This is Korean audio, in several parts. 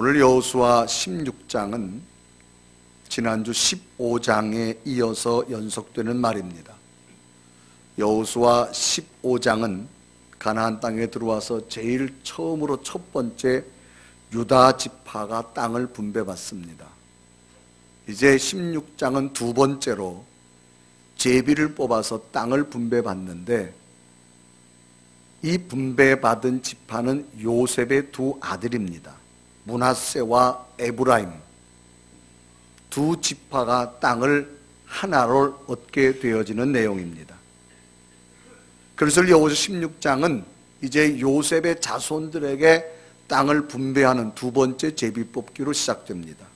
오늘 여호수아 16장은 지난주 15장에 이어서 연속되는 말입니다. 여호수아 15장은 가나안 땅에 들어와서 제일 처음으로 첫 번째 유다 지파가 땅을 분배받습니다. 이제 16장은 두 번째로 제비를 뽑아서 땅을 분배받는데, 이 분배받은 지파는 요셉의 두 아들입니다. 므낫세와 에브라임 두 지파가 땅을 하나로 얻게 되어지는 내용입니다. 그래서 여호수아 16장은 이제 요셉의 자손들에게 땅을 분배하는 두 번째 제비 뽑기로 시작됩니다.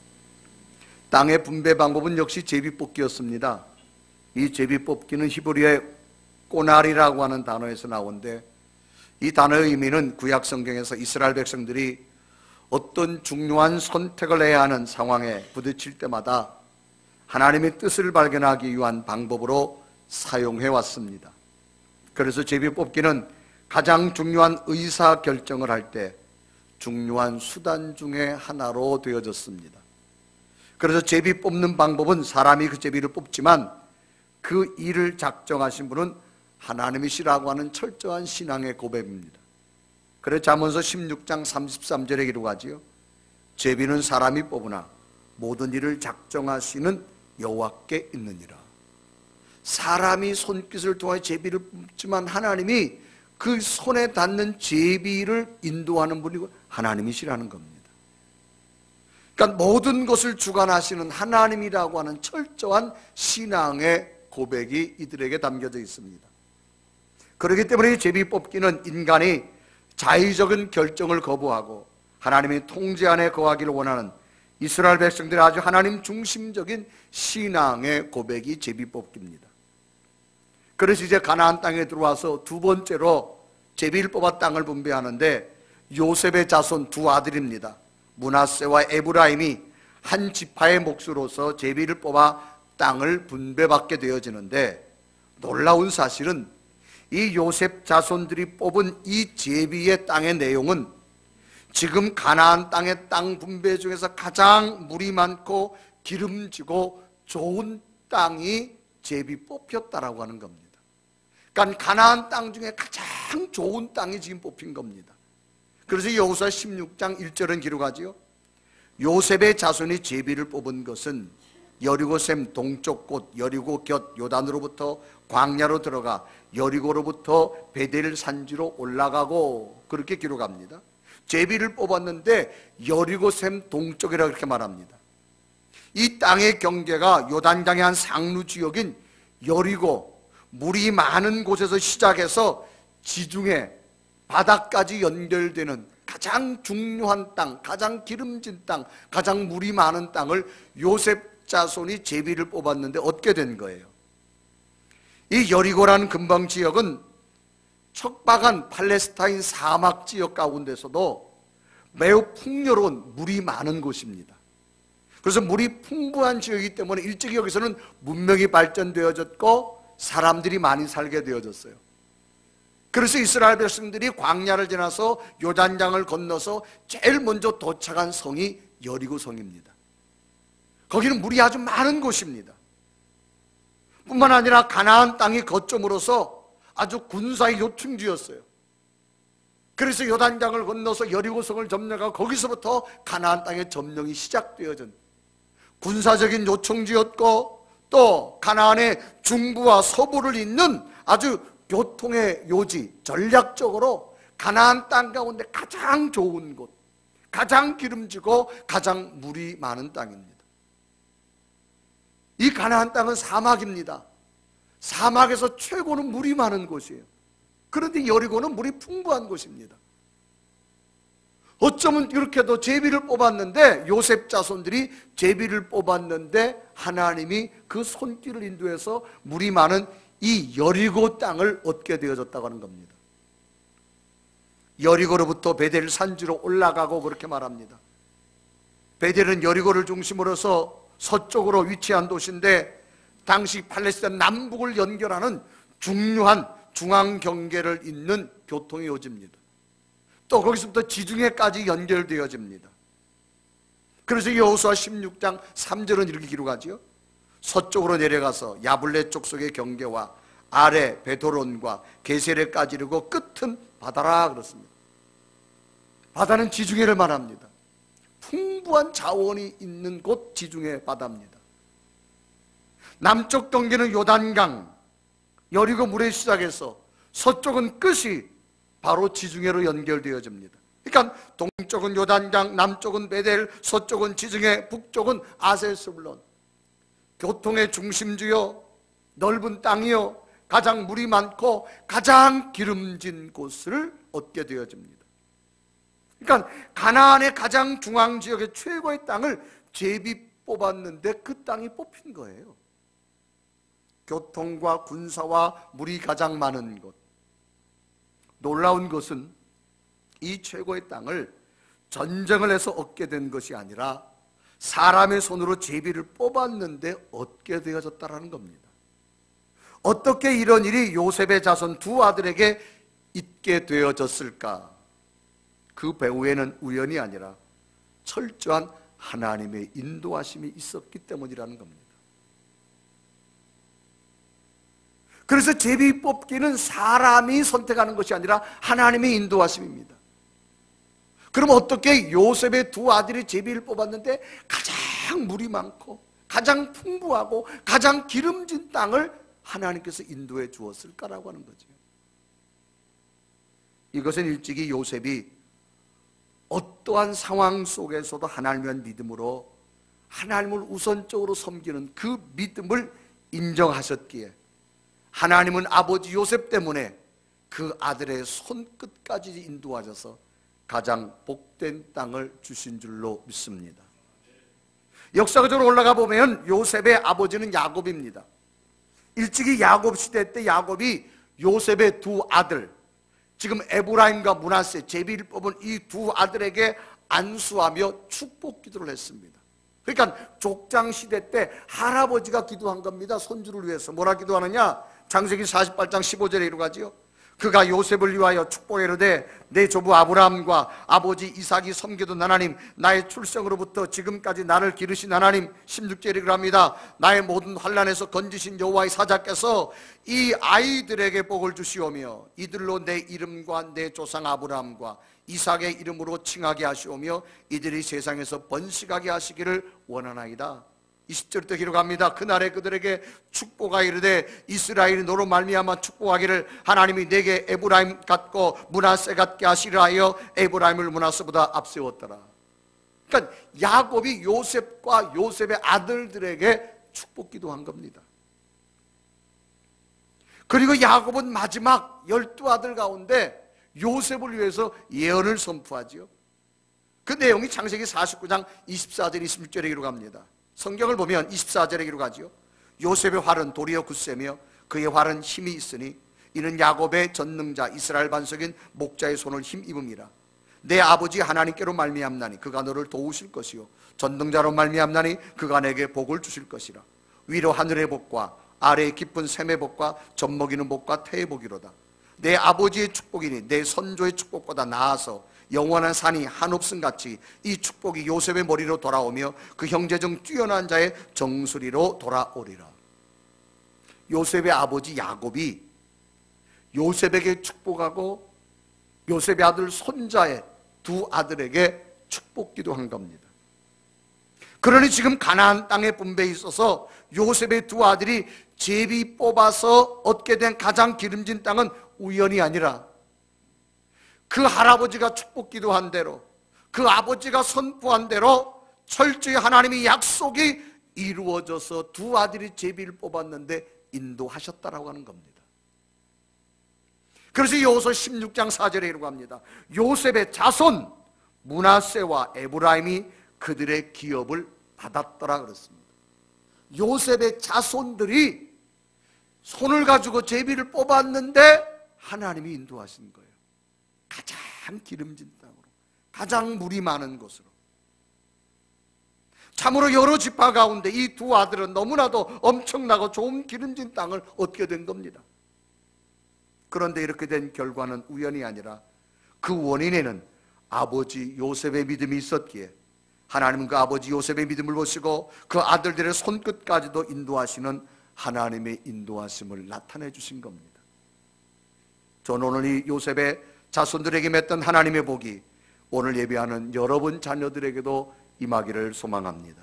땅의 분배 방법은 역시 제비 뽑기였습니다. 이 제비 뽑기는 히브리어의 꼬날이라고 하는 단어에서 나오는데, 이 단어의 의미는 구약 성경에서 이스라엘 백성들이 어떤 중요한 선택을 해야 하는 상황에 부딪힐 때마다 하나님의 뜻을 발견하기 위한 방법으로 사용해 왔습니다. 그래서 제비 뽑기는 가장 중요한 의사 결정을 할 때 중요한 수단 중에 하나로 되어졌습니다. 그래서 제비 뽑는 방법은 사람이 그 제비를 뽑지만 그 일을 작정하신 분은 하나님이시라고 하는 철저한 신앙의 고백입니다. 그래서 잠언서 16장 33절에 기록하지요. 제비는 사람이 뽑으나 모든 일을 작정하시는 여호와께 있느니라. 사람이 손깃을 통해 제비를 뽑지만 하나님이 그 손에 닿는 제비를 인도하는 분이 하나님이시라는 겁니다. 그러니까 모든 것을 주관하시는 하나님이라고 하는 철저한 신앙의 고백이 이들에게 담겨져 있습니다. 그렇기 때문에 이 제비 뽑기는 인간이 자의적인 결정을 거부하고 하나님의 통제 안에 거하기를 원하는 이스라엘 백성들의 아주 하나님 중심적인 신앙의 고백이 제비 뽑기입니다. 그래서 이제 가나안 땅에 들어와서 두 번째로 제비를 뽑아 땅을 분배하는데, 요셉의 자손 두 아들입니다. 므낫세와 에브라임이 한 지파의 몫으로서 제비를 뽑아 땅을 분배받게 되어지는데, 놀라운 사실은 이 요셉 자손들이 뽑은 이 제비의 땅의 내용은 지금 가나안 땅의 땅 분배 중에서 가장 물이 많고 기름지고 좋은 땅이 제비 뽑혔다라고 하는 겁니다. 그러니까 가나안 땅 중에 가장 좋은 땅이 지금 뽑힌 겁니다. 그래서 여호수아 16장 1절은 기록하지요. 요셉의 자손이 제비를 뽑은 것은 여리고샘 동쪽 곳 여리고 곁 요단으로부터 광야로 들어가 여리고로부터 베델 산지로 올라가고, 그렇게 기록합니다. 제비를 뽑았는데 여리고샘 동쪽이라고 그렇게 말합니다. 이 땅의 경계가 요단강의 한 상류 지역인 여리고, 물이 많은 곳에서 시작해서 지중해 바다까지 연결되는 가장 중요한 땅, 가장 기름진 땅, 가장 물이 많은 땅을 요셉 자손이 제비를 뽑았는데 얻게 된 거예요. 이 여리고라는 근방 지역은 척박한 팔레스타인 사막 지역 가운데서도 매우 풍요로운 물이 많은 곳입니다. 그래서 물이 풍부한 지역이기 때문에 일찍이 여기서는 문명이 발전되어졌고 사람들이 많이 살게 되어졌어요. 그래서 이스라엘 백성들이 광야를 지나서 요단강을 건너서 제일 먼저 도착한 성이 여리고 성입니다. 거기는 물이 아주 많은 곳입니다. 뿐만 아니라 가나안 땅이 거점으로서 아주 군사의 요충지였어요. 그래서 요단강을 건너서 여리고성을 점령하고 거기서부터 가나안 땅의 점령이 시작되어진 군사적인 요충지였고, 또 가나안의 중부와 서부를 잇는 아주 교통의 요지, 전략적으로 가나안 땅 가운데 가장 좋은 곳, 가장 기름지고 가장 물이 많은 땅입니다. 이 가나안 땅은 사막입니다. 사막에서 최고는 물이 많은 곳이에요. 그런데 여리고는 물이 풍부한 곳입니다. 어쩌면 이렇게도 제비를 뽑았는데, 요셉 자손들이 제비를 뽑았는데 하나님이 그 손길을 인도해서 물이 많은 이 여리고 땅을 얻게 되어졌다고 하는 겁니다. 여리고로부터 베델 산지로 올라가고 그렇게 말합니다. 베델은 여리고를 중심으로서 서쪽으로 위치한 도시인데, 당시 팔레스타인 남북을 연결하는 중요한 중앙 경계를 잇는 교통의 요지입니다. 또 거기서부터 지중해까지 연결되어집니다. 그래서 여호수아 16장 3절은 이렇게 기록하지요. 서쪽으로 내려가서 야블레 족속의 경계와 아래 베도론과 게세레까지 이르고 끝은 바다라 그렇습니다. 바다는 지중해를 말합니다. 풍부한 자원이 있는 곳 지중해 바다입니다. 남쪽 경계는 요단강, 여리고 물에 시작해서 서쪽은 끝이 바로 지중해로 연결되어집니다. 그러니까 동쪽은 요단강, 남쪽은 베델, 서쪽은 지중해, 북쪽은 아셀스불론. 교통의 중심지요, 넓은 땅이요, 가장 물이 많고 가장 기름진 곳을 얻게 되어집니다. 그러니까 가나안의 가장 중앙 지역의 최고의 땅을 제비 뽑았는데 그 땅이 뽑힌 거예요. 교통과 군사와 물이 가장 많은 곳. 놀라운 것은 이 최고의 땅을 전쟁을 해서 얻게 된 것이 아니라 사람의 손으로 제비를 뽑았는데 얻게 되어졌다는 겁니다. 어떻게 이런 일이 요셉의 자손 두 아들에게 있게 되어졌을까? 그 배후에는 우연이 아니라 철저한 하나님의 인도하심이 있었기 때문이라는 겁니다. 그래서 제비 뽑기는 사람이 선택하는 것이 아니라 하나님의 인도하심입니다. 그럼 어떻게 요셉의 두 아들이 제비를 뽑았는데 가장 물이 많고 가장 풍부하고 가장 기름진 땅을 하나님께서 인도해 주었을까라고 하는 거죠. 이것은 일찍이 요셉이 어떠한 상황 속에서도 하나님을 위한 믿음으로 하나님을 우선적으로 섬기는 그 믿음을 인정하셨기에 하나님은 아버지 요셉 때문에 그 아들의 손끝까지 인도하셔서 가장 복된 땅을 주신 줄로 믿습니다. 역사적으로 올라가 보면 요셉의 아버지는 야곱입니다. 일찍이 야곱 시대 때 야곱이 요셉의 두 아들, 지금 에브라임과 므낫세, 제비를 뽑은 이 두 아들에게 안수하며 축복 기도를 했습니다. 그러니까 족장 시대 때 할아버지가 기도한 겁니다. 손주를 위해서. 뭐라 기도하느냐? 창세기 48장 15절에 이루어가지요. 그가 요셉을 위하여 축복해 이르되 내 조부 아브라함과 아버지 이삭이 섬기던 하나님, 나의 출생으로부터 지금까지 나를 기르신 하나님, 16절에 그럽니다. 나의 모든 환난에서 건지신 여호와의 사자께서 이 아이들에게 복을 주시오며 이들로 내 이름과 내 조상 아브라함과 이삭의 이름으로 칭하게 하시오며 이들이 세상에서 번식하게 하시기를 원하나이다. 20절 때 기록합니다. 그날에 그들에게 축복하 이르되 이스라엘이 너로 말미암아 축복하기를 하나님이 내게 에브라임 같고 므낫세 같게 하시려 하여 에브라임을 므낫세보다 앞세웠더라. 그러니까 야곱이 요셉과 요셉의 아들들에게 축복 기도한 겁니다. 그리고 야곱은 마지막 12아들 가운데 요셉을 위해서 예언을 선포하지요. 그 내용이 창세기 49장 24절 26절에 기록합니다. 성경을 보면 24절에 기록하지요. 요셉의 활은 도리어 굳세며 그의 활은 힘이 있으니 이는 야곱의 전능자 이스라엘 반석인 목자의 손을 힘입음이라. 내 아버지 하나님께로 말미암나니 그가 너를 도우실 것이요 전능자로 말미암나니 그가 내게 복을 주실 것이라. 위로 하늘의 복과 아래에 깊은 샘의 복과 젖먹이는 복과 태의 복이로다. 내 아버지의 축복이니 내 선조의 축복보다 나아서 영원한 산이 한옵승같이 이 축복이 요셉의 머리로 돌아오며 그 형제 중 뛰어난 자의 정수리로 돌아오리라. 요셉의 아버지 야곱이 요셉에게 축복하고 요셉의 아들 손자의 두 아들에게 축복 기도한 겁니다. 그러니 지금 가나안 땅의 분배에 있어서 요셉의 두 아들이 제비 뽑아서 얻게 된 가장 기름진 땅은 우연이 아니라 그 할아버지가 축복 기도한 대로 그 아버지가 선포한 대로 철저히 하나님의 약속이 이루어져서 두 아들이 제비를 뽑았는데 인도하셨다라고 하는 겁니다. 그래서 여호수아 16장 4절에 이라고 합니다. 요셉의 자손 므낫세와 에브라임이 그들의 기업을 받았더라 그랬습니다. 요셉의 자손들이 손을 가지고 제비를 뽑았는데 하나님이 인도하신 거예요. 가장 기름진 땅으로, 가장 물이 많은 곳으로. 참으로 여러 지파 가운데 이 두 아들은 너무나도 엄청나고 좋은 기름진 땅을 얻게 된 겁니다. 그런데 이렇게 된 결과는 우연이 아니라 그 원인에는 아버지 요셉의 믿음이 있었기에 하나님은 그 아버지 요셉의 믿음을 보시고 그 아들들의 손끝까지도 인도하시는 하나님의 인도하심을 나타내 주신 겁니다. 저는 오늘 이 요셉의 자손들에게 맺던 하나님의 복이 오늘 예배하는 여러분 자녀들에게도 임하기를 소망합니다.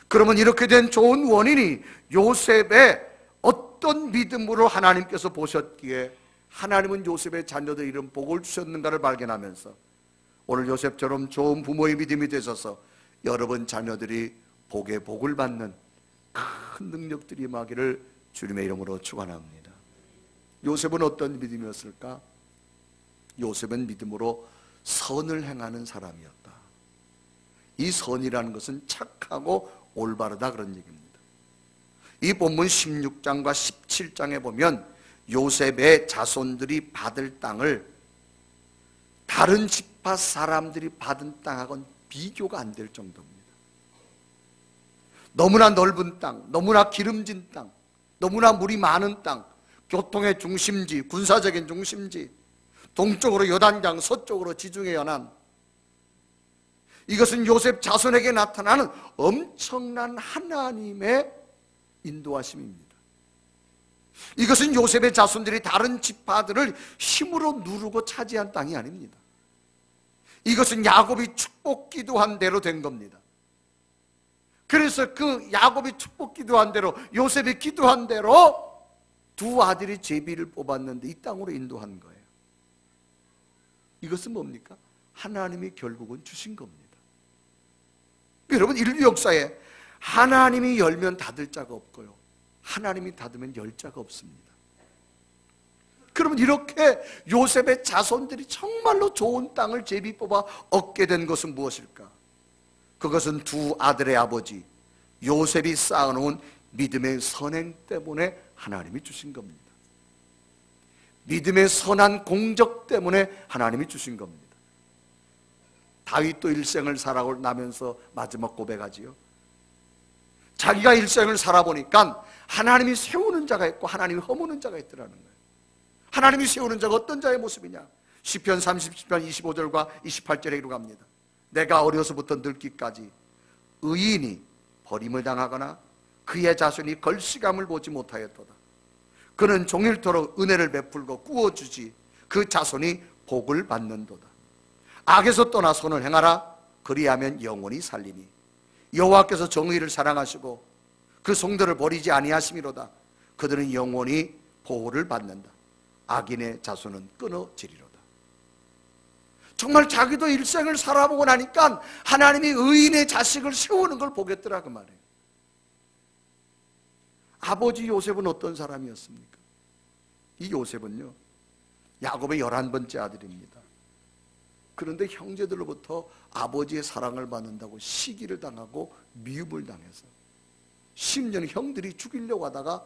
그러면 이렇게 된 좋은 원인이 요셉의 어떤 믿음으로 하나님께서 보셨기에 하나님은 요셉의 자녀들 이런 복을 주셨는가를 발견하면서 오늘 요셉처럼 좋은 부모의 믿음이 되셔서 여러분 자녀들이 복에 복을 받는 큰 능력들이 임하기를 주님의 이름으로 축원합니다. 요셉은 어떤 믿음이었을까? 요셉은 믿음으로 선을 행하는 사람이었다. 이 선이라는 것은 착하고 올바르다 그런 얘기입니다. 이 본문 16장과 17장에 보면 요셉의 자손들이 받을 땅을 다른 지파 사람들이 받은 땅하고는 비교가 안 될 정도입니다. 너무나 넓은 땅, 너무나 기름진 땅, 너무나 물이 많은 땅, 교통의 중심지, 군사적인 중심지, 동쪽으로 요단강, 서쪽으로 지중해 연안, 이것은 요셉 자손에게 나타나는 엄청난 하나님의 인도하심입니다. 이것은 요셉의 자손들이 다른 지파들을 힘으로 누르고 차지한 땅이 아닙니다. 이것은 야곱이 축복 기도한 대로 된 겁니다. 그래서 그 야곱이 축복 기도한 대로, 요셉이 기도한 대로 두 아들이 제비를 뽑았는데 이 땅으로 인도한 거예요. 이것은 뭡니까? 하나님이 결국은 주신 겁니다. 여러분, 인류 역사에 하나님이 열면 닫을 자가 없고요, 하나님이 닫으면 열 자가 없습니다. 그러면 이렇게 요셉의 자손들이 정말로 좋은 땅을 제비 뽑아 얻게 된 것은 무엇일까? 그것은 두 아들의 아버지 요셉이 쌓아놓은 믿음의 선행 때문에 하나님이 주신 겁니다. 믿음의 선한 공적 때문에 하나님이 주신 겁니다. 다윗도 일생을 살아나면서 마지막 고백하지요. 자기가 일생을 살아보니까 하나님이 세우는 자가 있고 하나님이 허무는 자가 있더라는 거예요. 하나님이 세우는 자가 어떤 자의 모습이냐? 시편 37편 25절과 28절에 이루갑니다. 내가 어려서부터 늙기까지 의인이 버림을 당하거나 그의 자손이 걸시감을 보지 못하였도다. 그는 종일토록 은혜를 베풀고 꾸어주지 그 자손이 복을 받는도다. 악에서 떠나 선을 행하라. 그리하면 영원히 살리니 여호와께서 정의를 사랑하시고 그 성도를 버리지 아니하심이로다. 그들은 영원히 보호를 받는다. 악인의 자손은 끊어지리로다. 정말 자기도 일생을 살아보고 나니까 하나님이 의인의 자식을 세우는 걸 보겠더라 그 말이에요. 아버지 요셉은 어떤 사람이었습니까? 이 요셉은요, 야곱의 11번째 아들입니다. 그런데 형제들로부터 아버지의 사랑을 받는다고 시기를 당하고 미움을 당해서 심지어는 형들이 죽이려고 하다가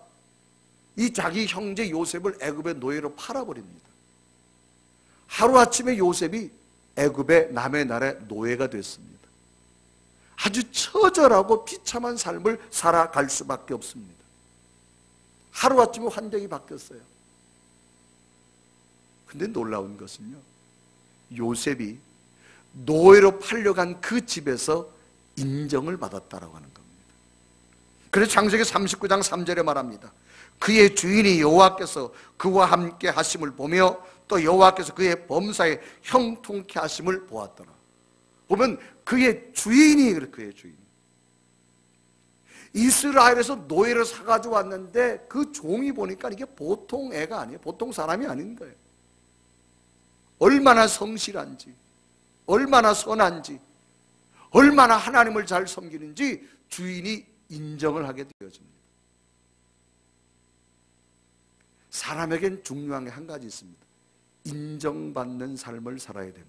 이 자기 형제 요셉을 애굽의 노예로 팔아버립니다. 하루아침에 요셉이 애굽의 남의 나라의 노예가 됐습니다. 아주 처절하고 비참한 삶을 살아갈 수밖에 없습니다. 하루아침에 환경이 바뀌었어요. 근데 놀라운 것은요, 요셉이 노예로 팔려간 그 집에서 인정을 받았다라고 하는 겁니다. 그래서 창세기 39장 3절에 말합니다. 그의 주인이 여호와께서 그와 함께 하심을 보며 또 여호와께서 그의 범사에 형통케 하심을 보았더라. 보면 그의 주인이 그의 주인. 이스라엘에서 노예를 사가지고 왔는데 그 종이 보니까 이게 보통 애가 아니에요. 보통 사람이 아닌 거예요. 얼마나 성실한지, 얼마나 선한지, 얼마나 하나님을 잘 섬기는지 주인이 인정을 하게 되어집니다. 사람에겐 중요한 게 한 가지 있습니다. 인정받는 삶을 살아야 됩니다.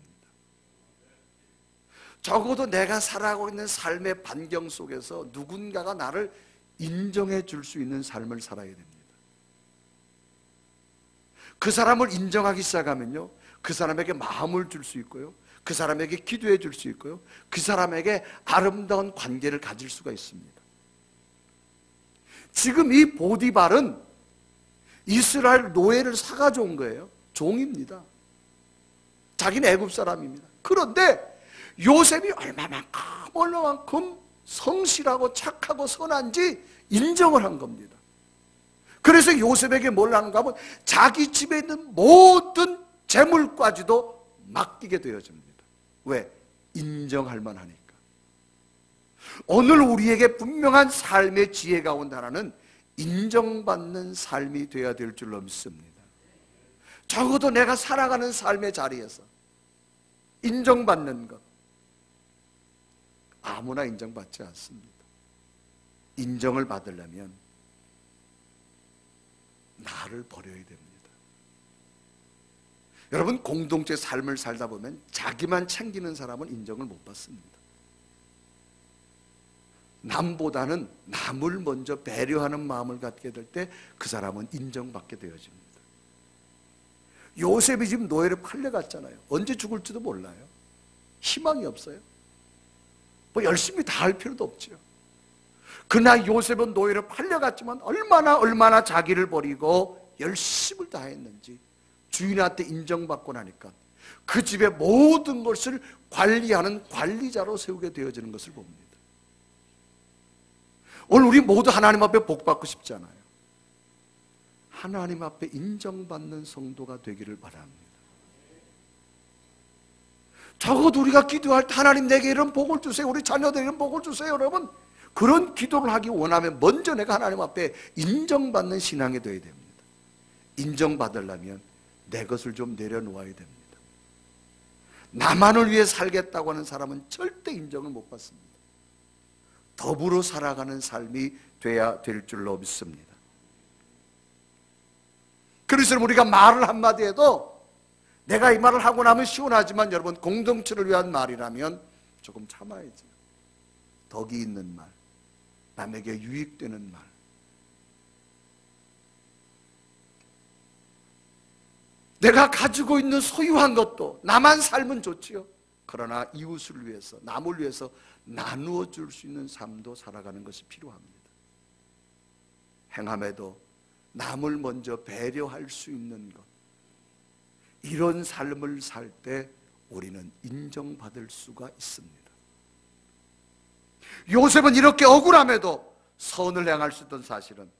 적어도 내가 살아가고 있는 삶의 반경 속에서 누군가가 나를 인정해 줄 수 있는 삶을 살아야 됩니다. 그 사람을 인정하기 시작하면요, 그 사람에게 마음을 줄 수 있고요, 그 사람에게 기도해 줄 수 있고요, 그 사람에게 아름다운 관계를 가질 수가 있습니다. 지금 이 보디발은 이스라엘 노예를 사가져온 거예요. 종입니다. 자기는 애굽 사람입니다. 그런데 요셉이 얼마만큼 성실하고 착하고 선한지 인정을 한 겁니다. 그래서 요셉에게 뭘 하는가 하면 자기 집에 있는 모든 재물까지도 맡기게 되어집니다. 왜? 인정할 만하니까. 오늘 우리에게 분명한 삶의 지혜가 온다는 인정받는 삶이 되어야 될 줄로 믿습니다. 적어도 내가 살아가는 삶의 자리에서 인정받는 것, 아무나 인정받지 않습니다. 인정을 받으려면 나를 버려야 됩니다. 여러분, 공동체 삶을 살다 보면 자기만 챙기는 사람은 인정을 못 받습니다. 남보다는 남을 먼저 배려하는 마음을 갖게 될 때 그 사람은 인정받게 되어집니다. 요셉이 지금 노예로 팔려갔잖아요. 언제 죽을지도 몰라요. 희망이 없어요. 뭐 열심히 다 할 필요도 없죠. 그러나 요셉은 노예로 팔려갔지만 얼마나 자기를 버리고 열심을 다했는지 주인한테 인정받고 나니까 그 집의 모든 것을 관리하는 관리자로 세우게 되어지는 것을 봅니다. 오늘 우리 모두 하나님 앞에 복 받고 싶잖아요. 하나님 앞에 인정받는 성도가 되기를 바랍니다. 적어도 우리가 기도할 때 하나님 내게 이런 복을 주세요, 우리 자녀들에게 이런 복을 주세요, 여러분, 그런 기도를 하기 원하면 먼저 내가 하나님 앞에 인정받는 신앙이 되어야 됩니다. 인정받으려면 내 것을 좀 내려놓아야 됩니다. 나만을 위해 살겠다고 하는 사람은 절대 인정을 못 받습니다. 더불어 살아가는 삶이 돼야 될 줄로 믿습니다. 그래서 우리가 말을 한마디 해도 내가 이 말을 하고 나면 시원하지만 여러분, 공동체를 위한 말이라면 조금 참아야죠. 덕이 있는 말, 남에게 유익되는 말. 내가 가지고 있는 소유한 것도 나만 살면 좋지요. 그러나 이웃을 위해서, 남을 위해서 나누어 줄 수 있는 삶도 살아가는 것이 필요합니다. 행함에도 남을 먼저 배려할 수 있는 것, 이런 삶을 살 때 우리는 인정받을 수가 있습니다. 요셉은 이렇게 억울함에도 선을 행할 수 있던 사실은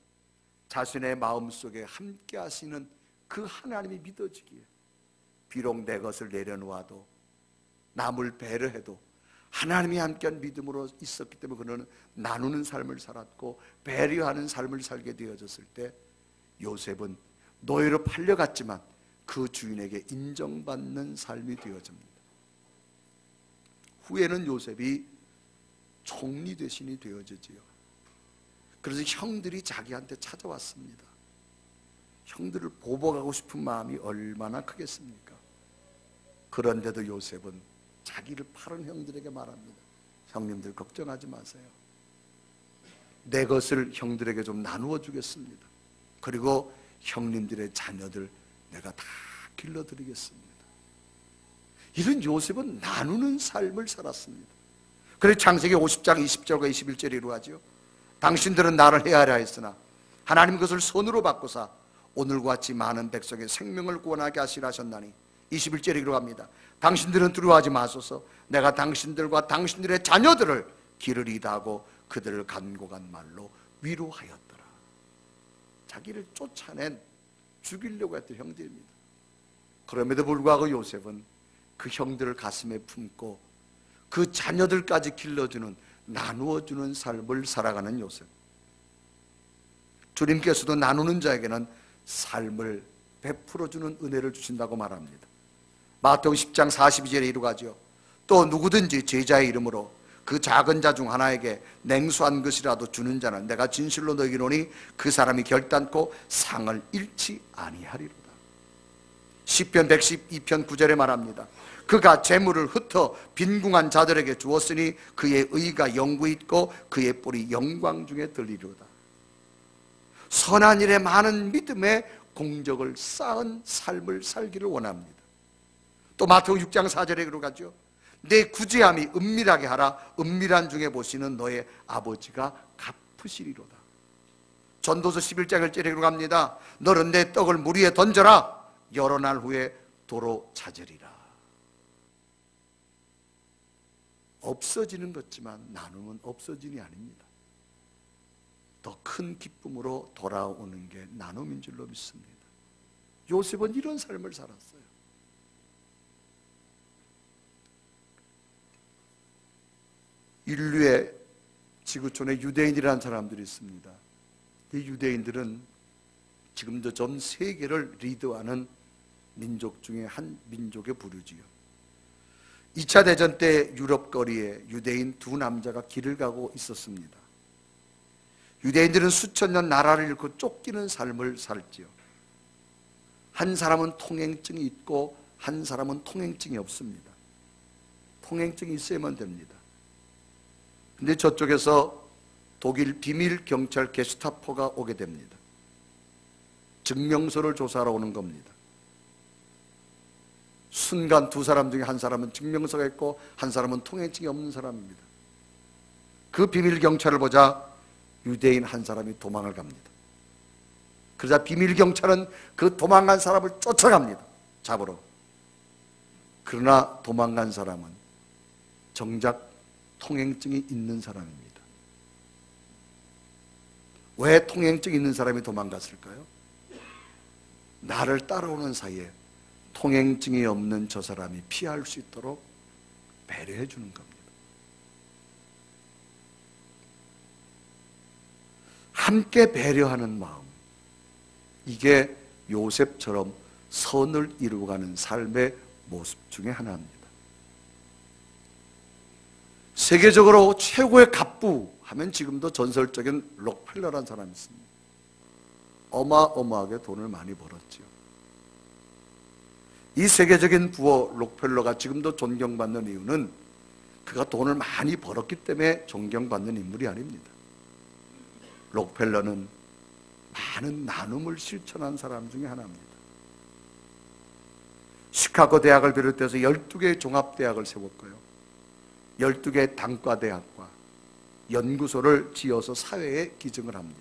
자신의 마음속에 함께 하시는 그 하나님이 믿어지기에, 비록 내 것을 내려놓아도 남을 배려해도 하나님이 함께한 믿음으로 있었기 때문에 그는 나누는 삶을 살았고 배려하는 삶을 살게 되어졌을 때 요셉은 노예로 팔려갔지만 그 주인에게 인정받는 삶이 되어집니다. 후에는 요셉이 총리 대신이 되어지지요. 그래서 형들이 자기한테 찾아왔습니다. 형들을 보복하고 싶은 마음이 얼마나 크겠습니까? 그런데도 요셉은 자기를 팔은 형들에게 말합니다. 형님들 걱정하지 마세요. 내 것을 형들에게 좀 나누어 주겠습니다. 그리고 형님들의 자녀들 내가 다 길러드리겠습니다. 이런 요셉은 나누는 삶을 살았습니다. 그래서 창세기 50장 20절과 21절에 이루어지죠. 당신들은 나를 헤아려 했으나 하나님 그것을 손으로 바꾸사 오늘과 같이 많은 백성의 생명을 구원하게 하시라 하셨나니 21절에 이루어갑니다. 당신들은 두려워하지 마소서. 내가 당신들과 당신들의 자녀들을 기르리다 하고 그들을 간곡한 말로 위로하였더라. 자기를 쫓아낸, 죽이려고 했던 형들입니다. 그럼에도 불구하고 요셉은 그 형들을 가슴에 품고 그 자녀들까지 길러주는, 나누어주는 삶을 살아가는 요셉. 주님께서도 나누는 자에게는 삶을 베풀어주는 은혜를 주신다고 말합니다. 마태복음 10장 42절에 이루어가죠. 또 누구든지 제자의 이름으로 그 작은 자 중 하나에게 냉수한 것이라도 주는 자는 내가 진실로 너희에게 이르노니 그 사람이 결단코 상을 잃지 아니하리로다. 시편 112편 9절에 말합니다. 그가 재물을 흩어 빈궁한 자들에게 주었으니 그의 의가 영구히 있고 그의 뿔이 영광 중에 들리리로다. 선한 일에 많은 믿음의 공적을 쌓은 삶을 살기를 원합니다. 또 마태복음 6장 4절에 그러가죠. 내 구제함이 은밀하게 하라. 은밀한 중에 보시는 너의 아버지가 갚으시리로다. 전도서 11장 1절에 그러갑니다. 너는 내 떡을 물 위에 던져라. 여러 날 후에 도로 찾으리라. 없어지는 것지만 나눔은 없어지니 아닙니다. 더 큰 기쁨으로 돌아오는 게 나눔인 줄로 믿습니다. 요셉은 이런 삶을 살았어요. 인류의 지구촌에 유대인이라는 사람들이 있습니다. 이 유대인들은 지금도 전 세계를 리드하는 민족 중에 한 민족에 부르지요. 2차 대전 때 유럽 거리에 유대인 두 남자가 길을 가고 있었습니다. 유대인들은 수천 년 나라를 잃고 쫓기는 삶을 살지요. 한 사람은 통행증이 있고 한 사람은 통행증이 없습니다. 통행증이 있어야만 됩니다. 근데 저쪽에서 독일 비밀 경찰 게슈타포가 오게 됩니다. 증명서를 조사하러 오는 겁니다. 순간 두 사람 중에 한 사람은 증명서가 있고 한 사람은 통행증이 없는 사람입니다. 그 비밀 경찰을 보자 유대인 한 사람이 도망을 갑니다. 그러자 비밀 경찰은 그 도망간 사람을 쫓아갑니다. 잡으러. 그러나 도망간 사람은 정작 통행증이 있는 사람입니다. 왜 통행증이 있는 사람이 도망갔을까요? 나를 따라오는 사이에 통행증이 없는 저 사람이 피할 수 있도록 배려해 주는 겁니다. 함께 배려하는 마음, 이게 요셉처럼 선을 이루어가는 삶의 모습 중에 하나입니다. 세계적으로 최고의 갑부 하면 지금도 전설적인 록펠러라는 사람이 있습니다. 어마어마하게 돈을 많이 벌었지요. 이 세계적인 부호 록펠러가 지금도 존경받는 이유는 그가 돈을 많이 벌었기 때문에 존경받는 인물이 아닙니다. 록펠러는 많은 나눔을 실천한 사람 중에 하나입니다. 시카고 대학을 비롯해서 12개의 종합대학을 세웠고요. 12개의 단과대학과 연구소를 지어서 사회에 기증을 합니다.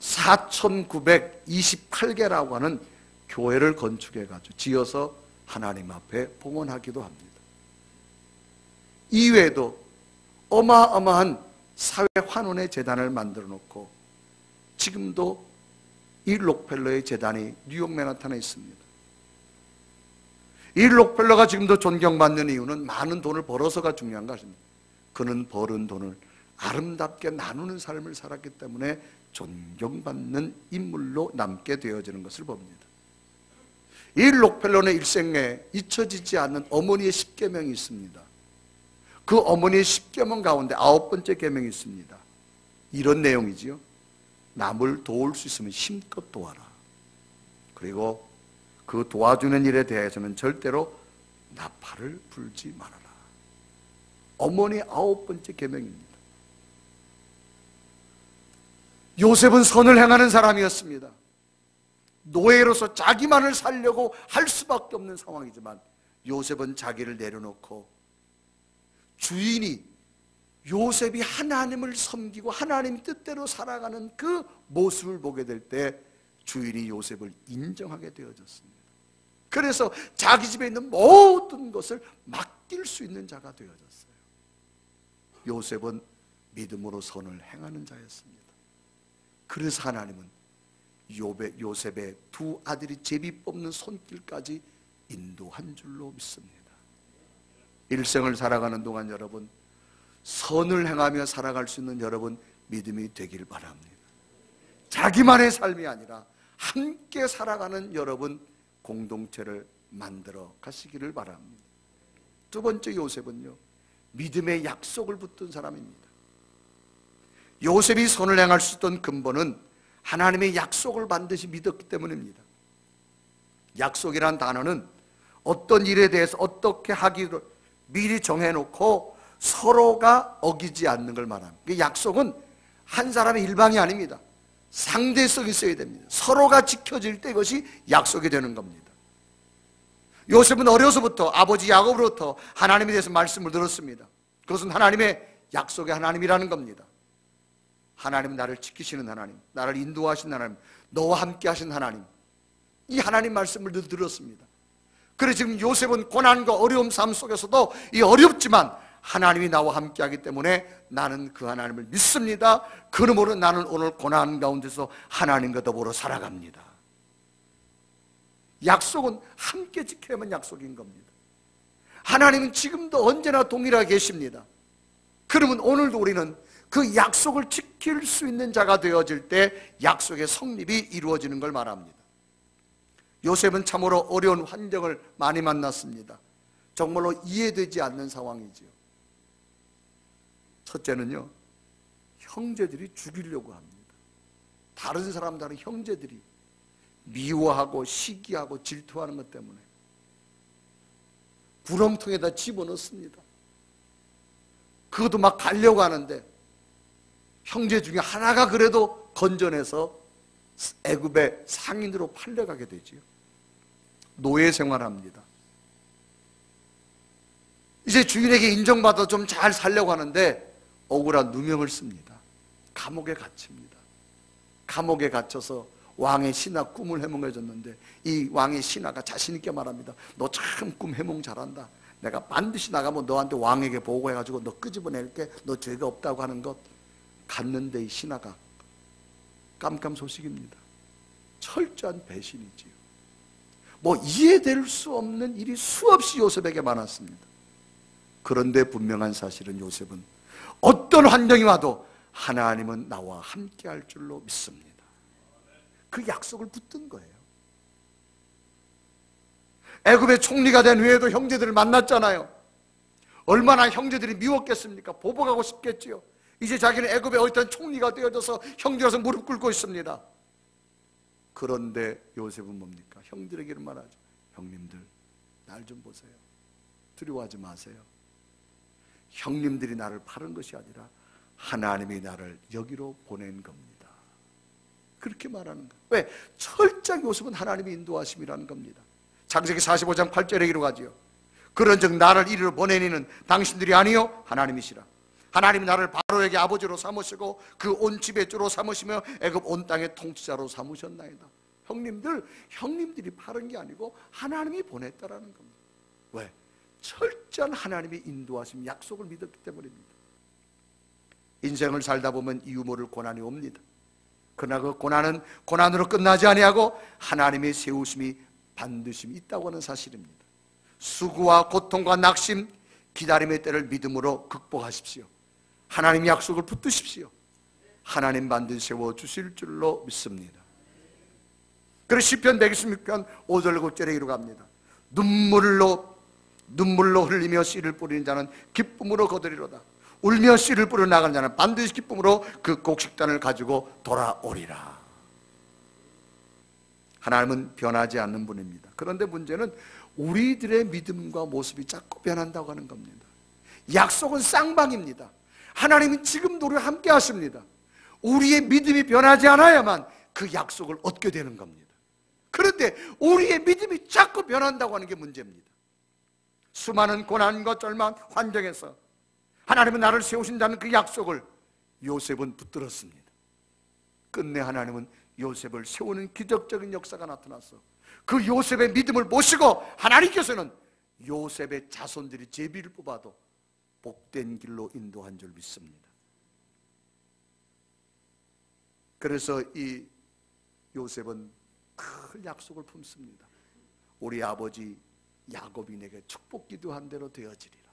4,928개라고 하는 교회를 건축해가지고 지어서 하나님 앞에 봉헌하기도 합니다. 이외에도 어마어마한 사회 환원의 재단을 만들어 놓고 지금도 이 록펠러의 재단이 뉴욕 맨하탄에 있습니다. 이 록펠러가 지금도 존경받는 이유는 많은 돈을 벌어서가 중요한 것입니다. 그는 벌은 돈을 아름답게 나누는 삶을 살았기 때문에 존경받는 인물로 남게 되어지는 것을 봅니다. 이 록펠러의 일생에 잊혀지지 않는 어머니의 10계명이 있습니다. 그 어머니의 10계명 가운데 9번째 계명이 있습니다. 이런 내용이지요. 남을 도울 수 있으면 힘껏 도와라. 그리고 그 도와주는 일에 대해서는 절대로 나팔을 불지 말아라. 어머니의 9번째 계명입니다. 요셉은 선을 행하는 사람이었습니다. 노예로서 자기만을 살려고 할 수밖에 없는 상황이지만 요셉은 자기를 내려놓고 주인이 요셉이 하나님을 섬기고 하나님 뜻대로 살아가는 그 모습을 보게 될 때 주인이 요셉을 인정하게 되어졌습니다. 그래서 자기 집에 있는 모든 것을 맡길 수 있는 자가 되어졌어요. 요셉은 믿음으로 선을 행하는 자였습니다. 그래서 하나님은 요셉의 두 아들이 제비 뽑는 손길까지 인도한 줄로 믿습니다. 일생을 살아가는 동안 여러분, 선을 행하며 살아갈 수 있는 여러분 믿음이 되길 바랍니다. 자기만의 삶이 아니라 함께 살아가는 여러분 공동체를 만들어 가시기를 바랍니다. 두 번째 요셉은요, 믿음의 약속을 붙든 사람입니다. 요셉이 선을 행할 수 있던 근본은 하나님의 약속을 반드시 믿었기 때문입니다. 약속이란 단어는 어떤 일에 대해서 어떻게 하기를 미리 정해놓고 서로가 어기지 않는 걸 말합니다. 약속은 한 사람의 일방이 아닙니다. 상대성이 있어야 됩니다. 서로가 지켜질 때 그것이 약속이 되는 겁니다. 요셉은 어려서부터 아버지 야곱으로부터 하나님에 대해서 말씀을 들었습니다. 그것은 하나님의 약속의 하나님이라는 겁니다. 하나님은 나를 지키시는 하나님, 나를 인도하시는 하나님, 너와 함께 하신 하나님, 이 하나님 말씀을 들었습니다. 그래서 지금 요셉은 고난과 어려움 삶 속에서도 이 어렵지만 하나님이 나와 함께하기 때문에 나는 그 하나님을 믿습니다. 그러므로 나는 오늘 고난 가운데서 하나님과 더불어 살아갑니다. 약속은 함께 지켜야만 약속인 겁니다. 하나님은 지금도 언제나 동일하게 계십니다. 그러면 오늘도 우리는 그 약속을 지킬 수 있는 자가 되어질 때 약속의 성립이 이루어지는 걸 말합니다. 요셉은 참으로 어려운 환경을 많이 만났습니다. 정말로 이해되지 않는 상황이지요. 첫째는요, 형제들이 죽이려고 합니다. 다른 사람들은 형제들이 미워하고 시기하고 질투하는 것 때문에 구렁텅이에다 집어넣습니다. 그것도 막 가려고 하는데 형제 중에 하나가 그래도 건져내서 애굽의 상인으로 팔려가게 되지요. 노예 생활합니다. 이제 주인에게 인정받아 좀 잘 살려고 하는데 억울한 누명을 씁니다. 감옥에 갇힙니다. 감옥에 갇혀서 왕의 신하 꿈을 해몽해줬는데 이 왕의 신하가 자신 있게 말합니다. 너 참 꿈 해몽 잘한다. 내가 반드시 나가면 너한테 왕에게 보고해가지고 너 끄집어낼게. 너 죄가 없다고 하는 것. 갔는데 이 신하가 깜깜소식입니다. 철저한 배신이지요. 뭐 이해될 수 없는 일이 수없이 요셉에게 많았습니다. 그런데 분명한 사실은 요셉은 어떤 환경이 와도 하나님은 나와 함께 할 줄로 믿습니다. 그 약속을 붙든 거예요. 애굽의 총리가 된 후에도 형제들을 만났잖아요. 얼마나 형제들이 미웠겠습니까? 보복하고 싶겠지요. 이제 자기는 애굽의 어떤 총리가 되어져서 형제라서 무릎 꿇고 있습니다. 그런데 요셉은 뭡니까? 형들에게는 말하죠. 형님들, 날 좀 보세요. 두려워하지 마세요. 형님들이 나를 파는 것이 아니라 하나님이 나를 여기로 보낸 겁니다. 그렇게 말하는 거예요. 왜? 철저히 요셉은 하나님의 인도하심이라는 겁니다. 창세기 45장 8절에 기록하지요. 그런즉 나를 이리로 보내니는 당신들이 아니요 하나님이시라. 하나님이 나를 바로에게 아버지로 삼으시고 그 온 집의 주로 삼으시며 애굽 온 땅의 통치자로 삼으셨나이다. 형님들이 파는 게 아니고 하나님이 보냈다라는 겁니다. 왜? 철저한 하나님의 인도하심, 약속을 믿었기 때문입니다. 인생을 살다 보면 이유 모를 고난이 옵니다. 그러나 그 고난은 고난으로 끝나지 아니하고 하나님의 세우심이 반드시 있다고 하는 사실입니다. 수고와 고통과 낙심, 기다림의 때를 믿음으로 극복하십시오. 하나님 약속을 붙드십시오. 하나님 반드시 세워주실 줄로 믿습니다. 그래서 시편 126편 5절 9절에 기록합니다. 눈물로 흘리며 씨를 뿌리는 자는 기쁨으로 거두리로다. 울며 씨를 뿌려 나가는 자는 반드시 기쁨으로 그 곡식단을 가지고 돌아오리라. 하나님은 변하지 않는 분입니다. 그런데 문제는 우리들의 믿음과 모습이 자꾸 변한다고 하는 겁니다. 약속은 쌍방입니다. 하나님은 지금도 우리와 함께 하십니다. 우리의 믿음이 변하지 않아야만 그 약속을 얻게 되는 겁니다. 그런데 우리의 믿음이 자꾸 변한다고 하는 게 문제입니다. 수많은 고난과 절망 환경에서 하나님은 나를 세우신다는 그 약속을 요셉은 붙들었습니다. 끝내 하나님은 요셉을 세우는 기적적인 역사가 나타났어. 그 요셉의 믿음을 모시고 하나님께서는 요셉의 자손들이 제비를 뽑아도 복된 길로 인도한 줄 믿습니다. 그래서 이 요셉은 큰 약속을 품습니다. 우리 아버지 야곱이 내게 축복 기도한 대로 되어지리라.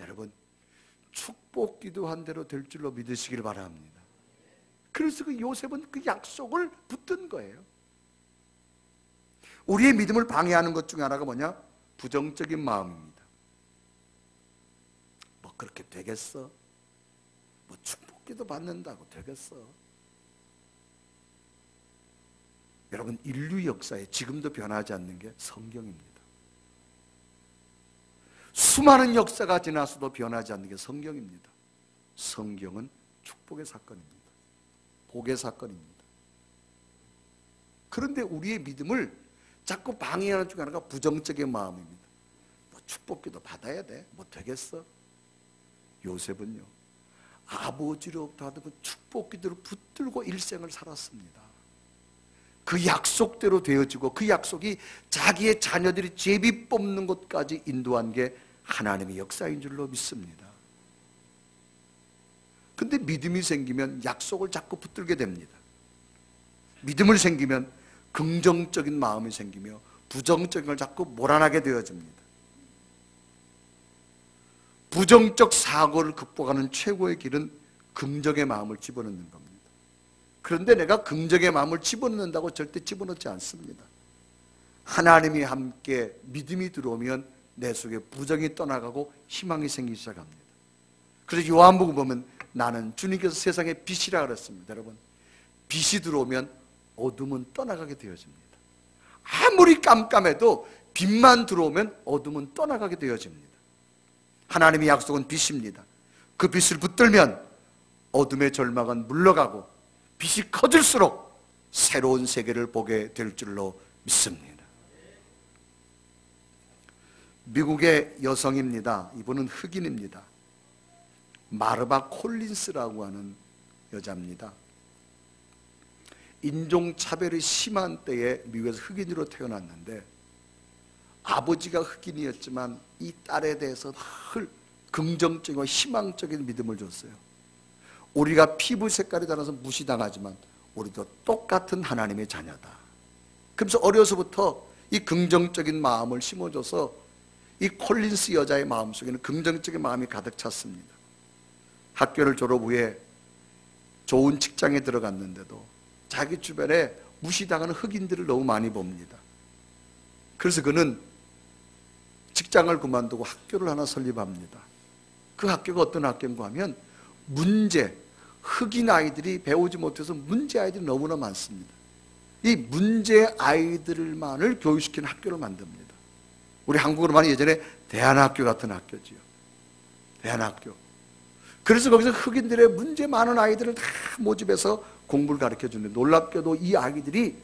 여러분, 축복 기도한 대로 될 줄로 믿으시길 바랍니다. 그래서 그 요셉은 그 약속을 붙든 거예요. 우리의 믿음을 방해하는 것 중에 하나가 뭐냐? 부정적인 마음입니다. 뭐 그렇게 되겠어? 뭐 축복기도 받는다고 되겠어? 여러분, 인류 역사에 지금도 변하지 않는 게 성경입니다. 수많은 역사가 지나서도 변하지 않는 게 성경입니다. 성경은 축복의 사건입니다. 복의 사건입니다. 그런데 우리의 믿음을 자꾸 방해하는 중 하나가 부정적인 마음입니다. 뭐 축복기도 받아야 돼? 뭐 되겠어? 요셉은요, 아버지로부터 받은 축복기도를 붙들고 일생을 살았습니다. 그 약속대로 되어지고 그 약속이 자기의 자녀들이 제비 뽑는 것까지 인도한 게 하나님의 역사인 줄로 믿습니다. 근데 믿음이 생기면 약속을 자꾸 붙들게 됩니다. 믿음을 생기면 긍정적인 마음이 생기며 부정적인 걸 자꾸 몰아나게 되어집니다. 부정적 사고를 극복하는 최고의 길은 긍정의 마음을 집어넣는 겁니다. 그런데 내가 긍정의 마음을 집어넣는다고 절대 집어넣지 않습니다. 하나님이 함께 믿음이 들어오면 내 속에 부정이 떠나가고 희망이 생기기 시작합니다. 그래서 요한복음 보면 나는 주님께서 세상의 빛이라 그랬습니다. 여러분, 빛이 들어오면 어둠은 떠나가게 되어집니다. 아무리 깜깜해도 빛만 들어오면 어둠은 떠나가게 되어집니다. 하나님의 약속은 빛입니다. 그 빛을 붙들면 어둠의 절망은 물러가고 빛이 커질수록 새로운 세계를 보게 될 줄로 믿습니다. 미국의 여성입니다. 이분은 흑인입니다. 마르바 콜린스라고 하는 여자입니다. 인종차별이 심한 때에 미국에서 흑인으로 태어났는데 아버지가 흑인이었지만 이 딸에 대해서 늘 긍정적이고 희망적인 믿음을 줬어요. 우리가 피부 색깔이 달라서 무시당하지만 우리도 똑같은 하나님의 자녀다. 그래서 어려서부터 이 긍정적인 마음을 심어줘서 이 콜린스 여자의 마음속에는 긍정적인 마음이 가득 찼습니다. 학교를 졸업 후에 좋은 직장에 들어갔는데도 자기 주변에 무시당하는 흑인들을 너무 많이 봅니다. 그래서 그는 직장을 그만두고 학교를 하나 설립합니다. 그 학교가 어떤 학교인가 하면 흑인 아이들이 배우지 못해서 문제 아이들이 너무나 많습니다. 이 문제 아이들만을 교육시키는 학교를 만듭니다. 우리 한국으로 말하면 예전에 대안학교 같은 학교지요. 대안학교. 그래서 거기서 흑인들의 문제 많은 아이들을 다 모집해서 공부를 가르쳐 주는데 놀랍게도 이 아이들이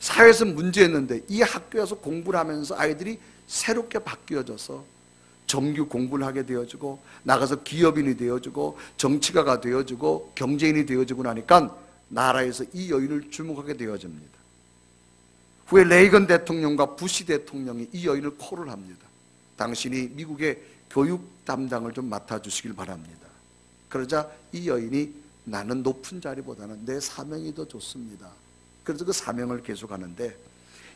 사회에서 문제였는데 이 학교에서 공부를 하면서 아이들이 새롭게 바뀌어져서 정규 공부를 하게 되어지고 나가서 기업인이 되어지고 정치가가 되어지고 경제인이 되어지고 나니까 나라에서 이 여인을 주목하게 되어집니다. 후에 레이건 대통령과 부시 대통령이 이 여인을 콜을 합니다. 당신이 미국의 교육 담당을 좀 맡아주시길 바랍니다. 그러자 이 여인이 나는 높은 자리보다는 내 사명이 더 좋습니다. 그래서 그 사명을 계속하는데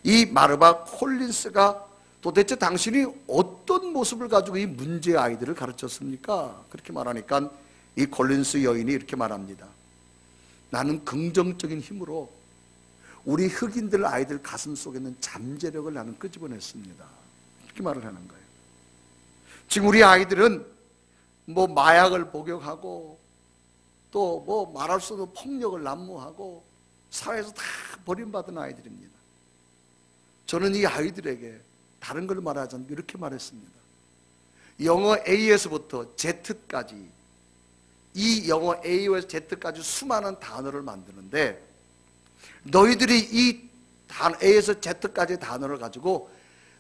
이 마르바 콜린스가 도대체 당신이 어떤 모습을 가지고 이 문제 아이들을 가르쳤습니까? 그렇게 말하니까 이 콜린스 여인이 이렇게 말합니다. 나는 긍정적인 힘으로 우리 흑인들 아이들 가슴 속에 있는 잠재력을 나는 끄집어냈습니다. 이렇게 말을 하는 거예요. 지금 우리 아이들은 뭐 마약을 복용하고 또 뭐 말할 수 없는 폭력을 난무하고 사회에서 다 버림받은 아이들입니다. 저는 이 아이들에게 다른 걸 말하지 않고 이렇게 말했습니다. 영어 A에서부터 Z까지 이 영어 A에서 Z까지 수많은 단어를 만드는데 너희들이 이 A에서 Z까지 단어를 가지고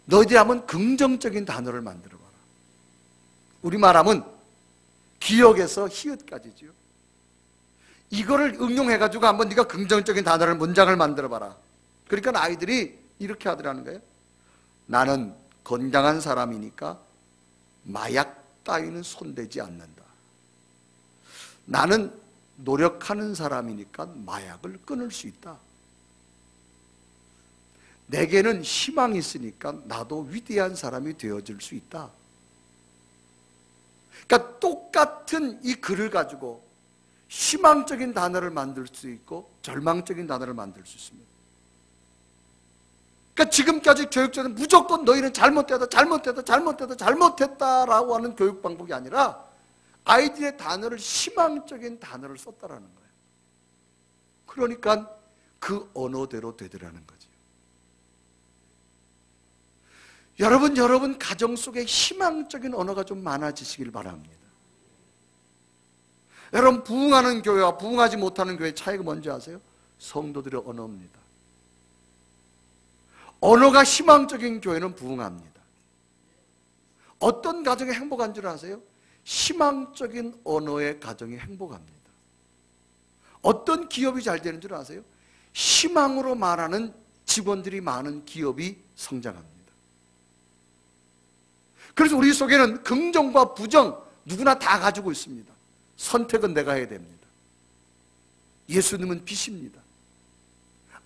너희들이 한번 긍정적인 단어를 만들어봐라. 우리말하면 기억에서 히읗까지죠. 이거를 응용해가지고 한번 네가 긍정적인 단어를 문장을 만들어봐라. 그러니까 아이들이 이렇게 하더라는 거예요. 나는 건강한 사람이니까 마약 따위는 손대지 않는다. 나는 노력하는 사람이니까 마약을 끊을 수 있다. 내게는 희망이 있으니까 나도 위대한 사람이 되어질 수 있다. 그러니까 똑같은 이 글을 가지고 희망적인 단어를 만들 수 있고 절망적인 단어를 만들 수 있습니다. 그러니까 지금까지 교육자는 무조건 너희는 잘못했다라고 하는 교육 방법이 아니라 아이들의 단어를 희망적인 단어를 썼다라는 거예요. 그러니까 그 언어대로 되더라는 거죠. 여러분 가정 속에 희망적인 언어가 좀 많아지시길 바랍니다. 여러분 부흥하는 교회와 부흥하지 못하는 교회의 차이가 뭔지 아세요? 성도들의 언어입니다. 언어가 희망적인 교회는 부흥합니다. 어떤 가정이 행복한 줄 아세요? 희망적인 언어의 가정이 행복합니다. 어떤 기업이 잘 되는 줄 아세요? 희망으로 말하는 직원들이 많은 기업이 성장합니다. 그래서 우리 속에는 긍정과 부정 누구나 다 가지고 있습니다. 선택은 내가 해야 됩니다. 예수님은 빛입니다.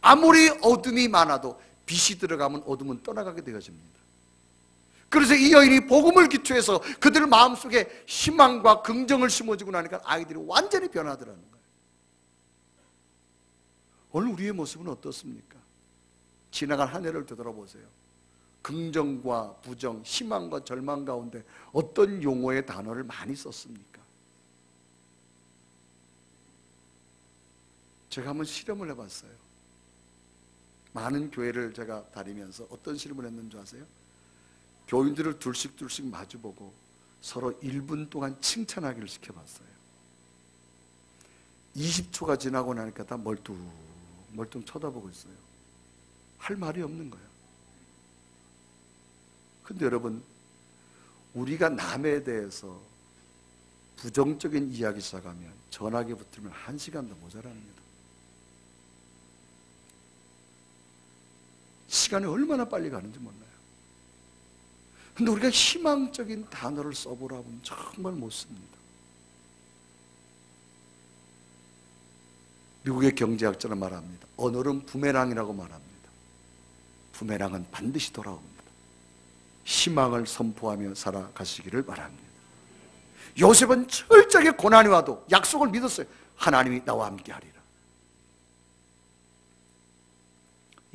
아무리 어둠이 많아도 빛이 들어가면 어둠은 떠나가게 되어집니다. 그래서 이 여인이 복음을 기초해서 그들 마음속에 희망과 긍정을 심어주고 나니까 아이들이 완전히 변하더라는 거예요. 오늘 우리의 모습은 어떻습니까? 지나간 한 해를 되돌아보세요. 긍정과 부정, 희망과 절망 가운데 어떤 용어의 단어를 많이 썼습니까? 제가 한번 실험을 해봤어요. 많은 교회를 제가 다니면서 어떤 실험을 했는지 아세요? 교인들을 둘씩 마주보고 서로 1분 동안 칭찬하기를 시켜봤어요. 20초가 지나고 나니까 다 멀뚱 쳐다보고 있어요. 할 말이 없는 거예요. 근데 여러분, 우리가 남에 대해서 부정적인 이야기 시작하면 전화기 붙으면 1시간도 모자랍니다. 시간이 얼마나 빨리 가는지 몰라요. 근데 우리가 희망적인 단어를 써보라고 하면 정말 못 씁니다. 미국의 경제학자는 말합니다. 언어는 부메랑이라고 말합니다. 부메랑은 반드시 돌아옵니다. 희망을 선포하며 살아가시기를 바랍니다. 요셉은 철저하게 고난이 와도 약속을 믿었어요. 하나님이 나와 함께 하리라.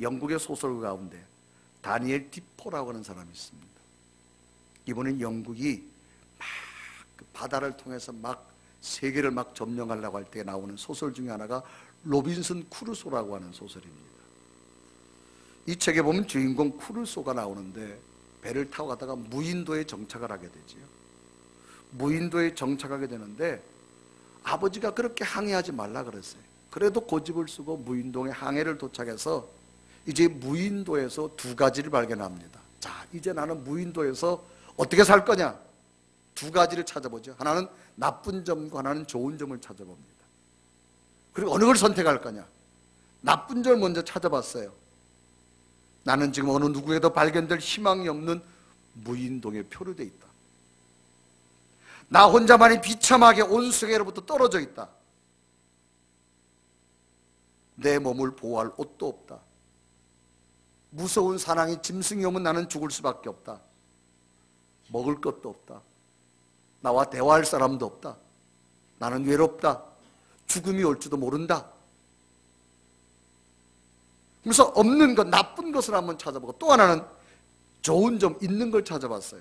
영국의 소설가 가운데 다니엘 디포라고 하는 사람이 있습니다. 이번엔 영국이 막 그 바다를 통해서 막 세계를 막 점령하려고 할 때 나오는 소설 중에 하나가 로빈슨 크루소라고 하는 소설입니다. 이 책에 보면 주인공 크루소가 나오는데 배를 타고 가다가 무인도에 정착을 하게 되지요. 무인도에 정착하게 되는데 아버지가 그렇게 항해하지 말라 그랬어요. 그래도 고집을 쓰고 무인도에 항해를 도착해서 이제 무인도에서 2가지를 발견합니다. 자, 이제 나는 무인도에서 어떻게 살 거냐? 2가지를 찾아보죠. 하나는 나쁜 점과 하나는 좋은 점을 찾아봅니다. 그리고 어느 걸 선택할 거냐? 나쁜 점을 먼저 찾아봤어요. 나는 지금 어느 누구에도 발견될 희망이 없는 무인도에 표류되어 있다. 나 혼자만이 비참하게 온 세계로부터 떨어져 있다. 내 몸을 보호할 옷도 없다. 무서운 사나이 짐승이 오면 나는 죽을 수밖에 없다. 먹을 것도 없다. 나와 대화할 사람도 없다. 나는 외롭다. 죽음이 올지도 모른다. 그래서 없는 것, 나쁜 것을 한번 찾아보고 또 하나는 좋은 점 있는 걸 찾아봤어요.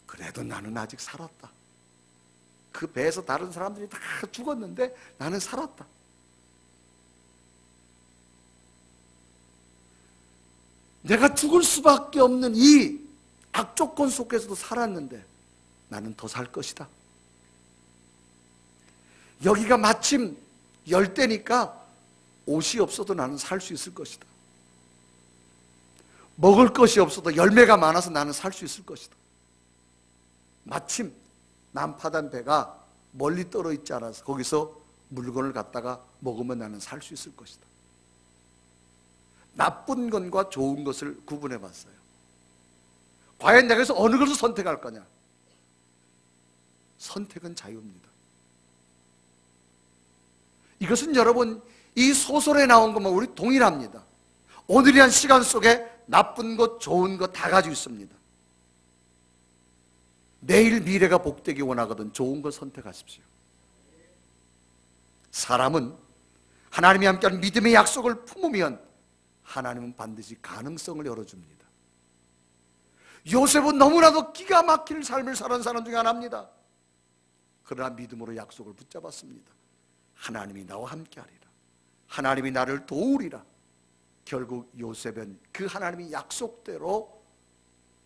그래도 나는 아직 살았다. 그 배에서 다른 사람들이 다 죽었는데 나는 살았다. 내가 죽을 수밖에 없는 이 악조건 속에서도 살았는데 나는 더 살 것이다. 여기가 마침 열대니까 옷이 없어도 나는 살 수 있을 것이다. 먹을 것이 없어도 열매가 많아서 나는 살 수 있을 것이다. 마침 난파단 배가 멀리 떨어 있지 않아서 거기서 물건을 갖다가 먹으면 나는 살 수 있을 것이다. 나쁜 것과 좋은 것을 구분해 봤어요. 과연 내가 여기서 어느 것을 선택할 거냐? 선택은 자유입니다. 이것은 여러분 이 소설에 나온 것만 우리 동일합니다. 오늘이란 시간 속에 나쁜 것, 좋은 것 다 가지고 있습니다. 내일 미래가 복되기 원하거든 좋은 것 선택하십시오. 사람은 하나님이 함께하는 믿음의 약속을 품으면 하나님은 반드시 가능성을 열어줍니다. 요셉은 너무나도 기가 막힐 삶을 사는 사람 중에 하나입니다. 그러나 믿음으로 약속을 붙잡았습니다. 하나님이 나와 함께하리라. 하나님이 나를 도우리라. 결국 요셉은 그 하나님의 약속대로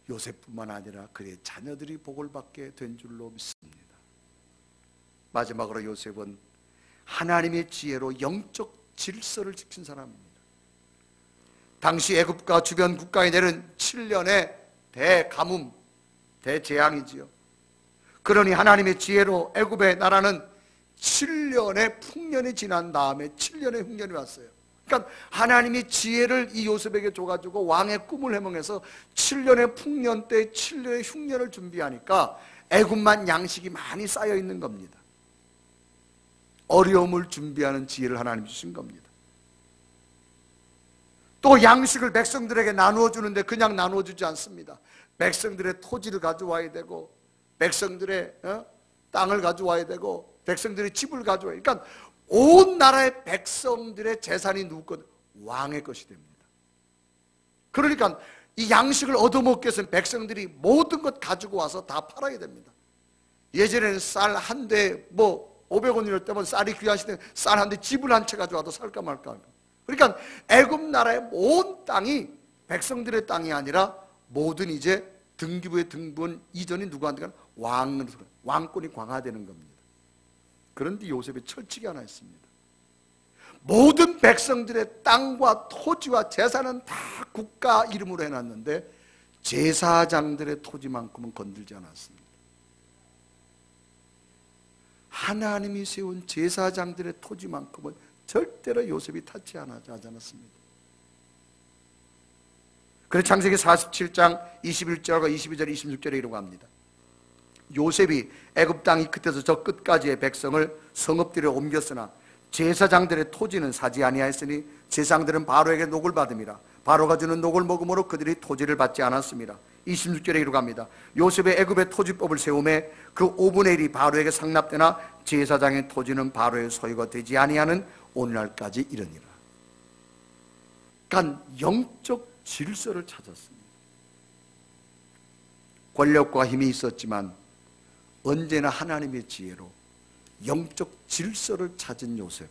요셉뿐만 아니라 그의 자녀들이 복을 받게 된 줄로 믿습니다. 마지막으로 요셉은 하나님의 지혜로 영적 질서를 지킨 사람입니다. 당시 애굽과 주변 국가에 내린 7년의 대가뭄, 대재앙이지요. 그러니 하나님의 지혜로 애굽의 나라는 7년의 풍년이 지난 다음에 7년의 흉년이 왔어요. 그러니까 하나님이 지혜를 이 요셉에게 줘가지고 왕의 꿈을 해몽해서 7년의 풍년 때 7년의 흉년을 준비하니까 애굽만 양식이 많이 쌓여 있는 겁니다. 어려움을 준비하는 지혜를 하나님 주신 겁니다. 또 양식을 백성들에게 나누어 주는데 그냥 나누어 주지 않습니다. 백성들의 토지를 가져와야 되고, 백성들의 땅을 가져와야 되고, 백성들의 집을 가져와야 되고, 그러니까 온 나라의 백성들의 재산이 누구 것? 왕의 것이 됩니다. 그러니까 이 양식을 얻어먹기 위해서는 백성들이 모든 것 가지고 와서 다 팔아야 됩니다. 예전에는 쌀 한 대 500원이럴 때면 쌀이 귀한 시대에 쌀 한 대 집을 한 채 가져와도 살까 말까. 그러니까 애굽 나라의 온 땅이 백성들의 땅이 아니라 모든 이제 등기부에 등본 이전이 누구한테 가는 왕권이 강화되는 겁니다. 그런데 요셉의 철칙이 하나 있습니다. 모든 백성들의 땅과 토지와 재산은 다 국가 이름으로 해놨는데 제사장들의 토지만큼은 건들지 않았습니다. 하나님이 세운 제사장들의 토지만큼은 절대로 요셉이 타치하지 않았습니다. 그래서 창세기 47장 21절과 22절 26절에 이러고 합니다. 요셉이 애굽 땅이 끝에서 저 끝까지의 백성을 성읍들에 옮겼으나 제사장들의 토지는 사지 아니하였으니 제사장들은 바로에게 녹을 받음이라. 바로가 주는 녹을 먹음으로 그들이 토지를 받지 않았습니다. 26절에 이러고 합니다. 요셉의 애굽의 토지법을 세우매 그 5분의 1이 바로에게 상납되나 제사장의 토지는 바로의 소유가 되지 아니하는 오늘날까지 이르니라. 그러니까 영적 질서를 찾았습니다. 권력과 힘이 있었지만 언제나 하나님의 지혜로 영적 질서를 찾은 요셉.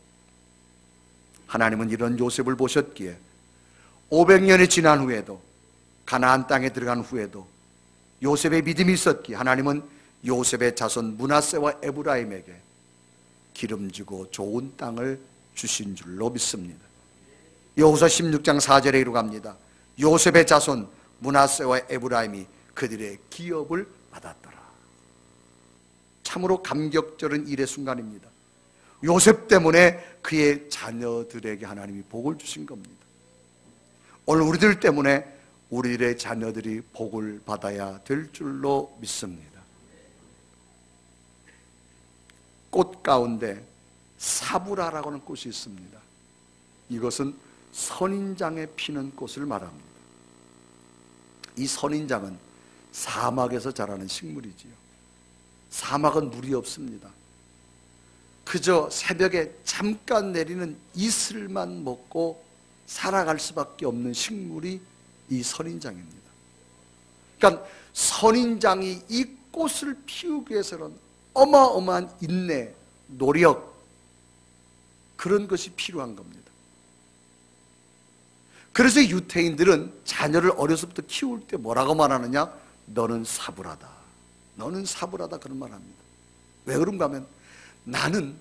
하나님은 이런 요셉을 보셨기에 500년이 지난 후에도, 가나안 땅에 들어간 후에도 요셉의 믿음이 있었기에 하나님은 요셉의 자손 므낫세와 에브라임에게 기름지고 좋은 땅을 주신 줄로 믿습니다. 여호수아 16장 4절에 이루고 갑니다. 요셉의 자손 므낫세와 에브라임이 그들의 기업을 받았더라. 참으로 감격절은 일의 순간입니다. 요셉 때문에 그의 자녀들에게 하나님이 복을 주신 겁니다. 오늘 우리들 때문에 우리들의 자녀들이 복을 받아야 될 줄로 믿습니다. 꽃 가운데 사브라라고 하는 꽃이 있습니다. 이것은 선인장에 피는 꽃을 말합니다. 이 선인장은 사막에서 자라는 식물이지요. 사막은 물이 없습니다. 그저 새벽에 잠깐 내리는 이슬만 먹고 살아갈 수밖에 없는 식물이 이 선인장입니다. 그러니까 선인장이 이 꽃을 피우기 위해서는 어마어마한 인내, 노력, 그런 것이 필요한 겁니다. 그래서 유태인들은 자녀를 어려서부터 키울 때 뭐라고 말하느냐? 너는 사브라다. 너는 사브라다, 그런 말 합니다. 왜 그런가 하면 나는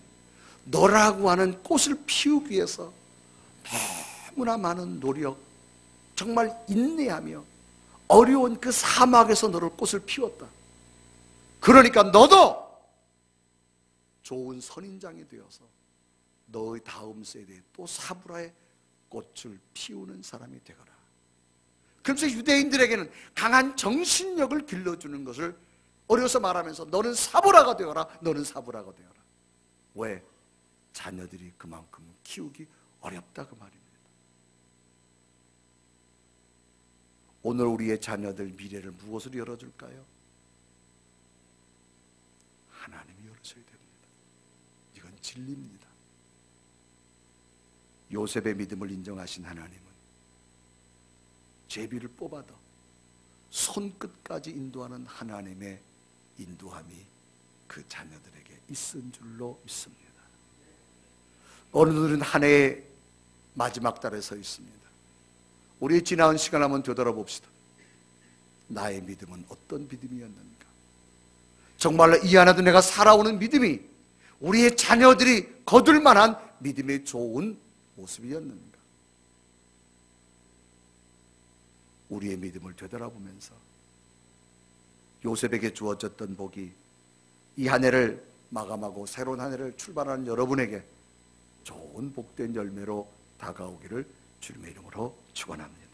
너라고 하는 꽃을 피우기 위해서 너무나 많은 노력, 정말 인내하며 어려운 그 사막에서 너를 꽃을 피웠다. 그러니까 너도 좋은 선인장이 되어서 너의 다음 세대에 또 사브라의 꽃을 피우는 사람이 되거라. 그래서 유대인들에게는 강한 정신력을 길러주는 것을 어려서 말하면서 너는 사브라가 되어라, 너는 사브라가 되어라. 왜? 자녀들이 그만큼 키우기 어렵다, 그 말입니다. 오늘 우리의 자녀들 미래를 무엇으로 열어줄까요? 하나님이 열어줘야 됩니다. 이건 진리입니다. 요셉의 믿음을 인정하신 하나님은 제비를 뽑아도 손끝까지 인도하는 하나님의 인도함이 그 자녀들에게 있은 줄로 믿습니다. 오늘은 한 해의 마지막 달에 서 있습니다. 우리 지나온 시간 한번 되돌아봅시다. 나의 믿음은 어떤 믿음이었는가? 정말로 이 안에도 내가 살아오는 믿음이 우리의 자녀들이 거둘 만한 믿음의 좋은 모습이었는가? 우리의 믿음을 되돌아보면서 요셉에게 주어졌던 복이 이 한 해를 마감하고 새로운 한 해를 출발하는 여러분에게 좋은 복된 열매로 다가오기를 주님의 이름으로 축원합니다.